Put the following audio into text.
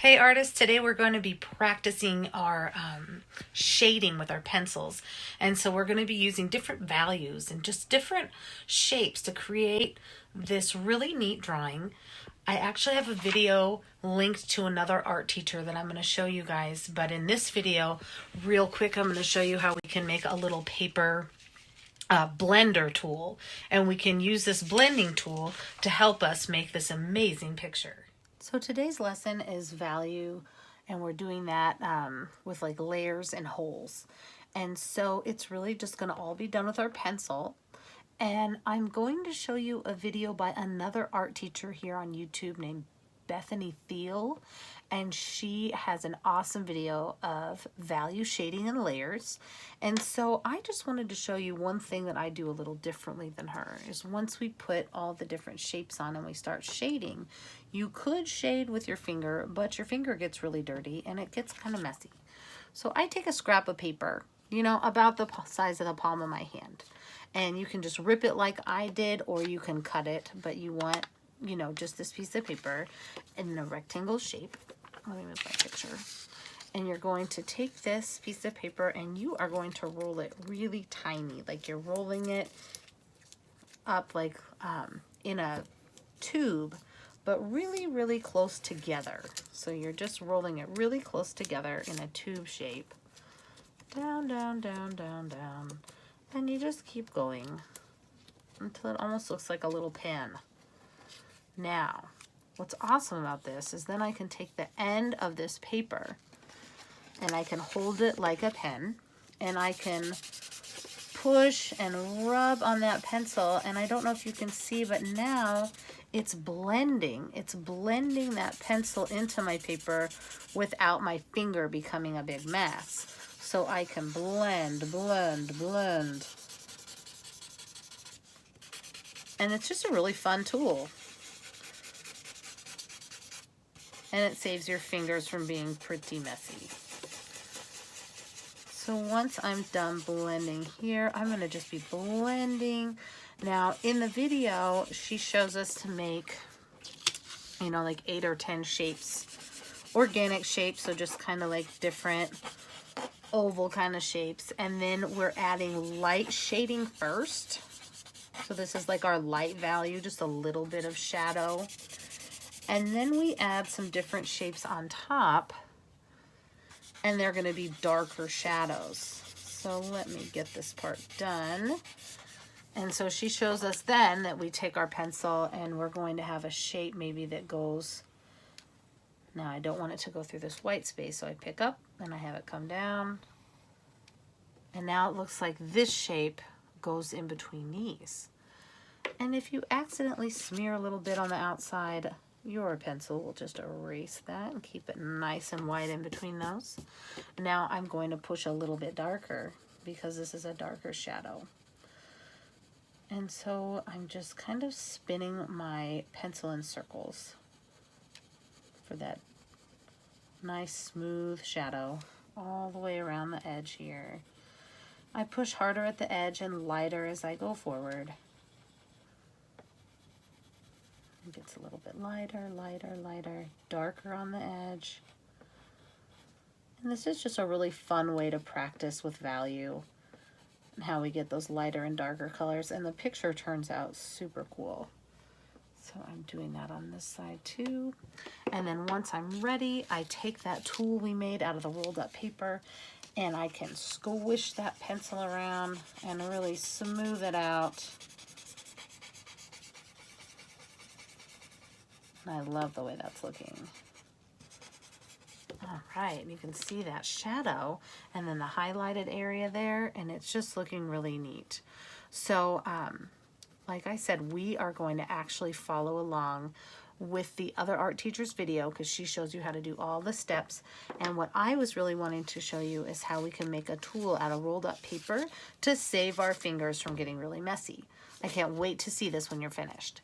Hey artists, today we're going to be practicing our shading with our pencils. And so we're going to be using different values and just different shapes to create this really neat drawing. I actually have a video linked to another art teacher that I'm going to show you guys. But in this video, real quick, I'm going to show you how we can make a little paper blender tool. And we can use this blending tool to help us make this amazing picture. So today's lesson is value, and we're doing that with like layers and holes. And so it's really just going to all be done with our pencil. And I'm going to show you a video by another art teacher here on YouTube named Bethany Thiel, and she has an awesome video of value shading and layers. And so I just wanted to show you one thing that I do a little differently than her is once we put all the different shapes on and we start shading, you could shade with your finger, but your finger gets really dirty and it gets kind of messy. So I take a scrap of paper, you know, about the size of the palm of my hand, and you can just rip it like I did, or you can cut it, but you want, you know, just this piece of paper in a rectangle shape. Let me move my picture. And you're going to take this piece of paper and you are going to roll it really tiny, like you're rolling it up like in a tube, but really, really close together. So you're just rolling it really close together in a tube shape. Down, down, down, down, down. And you just keep going until it almost looks like a little pen. Now, what's awesome about this is then I can take the end of this paper and I can hold it like a pen, and I can push and rub on that pencil, and I don't know if you can see, but now it's blending. It's blending that pencil into my paper without my finger becoming a big mess. So I can blend, blend, blend. And it's just a really fun tool. And it saves your fingers from being pretty messy. So once I'm done blending here, I'm going to just be blending. Now in the video, she shows us to make, you know, like 8 or 10 shapes, organic shapes. So just kind of like different oval kind of shapes. And then we're adding light shading first. So this is like our light value, just a little bit of shadow. And then we add some different shapes on top, and they're going to be darker shadows. So let me get this part done. And so she shows us then that we take our pencil and we're going to have a shape maybe that goes, now I don't want it to go through this white space, so I pick up and I have it come down. And now it looks like this shape goes in between these. And if you accidentally smear a little bit on the outside, your pencil will just erase that and keep it nice and white in between those. Now I'm going to push a little bit darker because this is a darker shadow. And so I'm just kind of spinning my pencil in circles for that nice smooth shadow all the way around the edge here. I push harder at the edge and lighter as I go forward. It gets a little bit lighter, lighter, lighter, darker on the edge. And this is just a really fun way to practice with value and how we get those lighter and darker colors, and the picture turns out super cool. So I'm doing that on this side too. And then once I'm ready, I take that tool we made out of the rolled up paper and I can squish that pencil around and really smooth it out. I love the way that's looking. All right, you can see that shadow and then the highlighted area there, and it's just looking really neat. So, like I said, we are going to actually follow along with the other art teacher's video because she shows you how to do all the steps. And what I was really wanting to show you is how we can make a tool out of rolled up paper to save our fingers from getting really messy. I can't wait to see this when you're finished.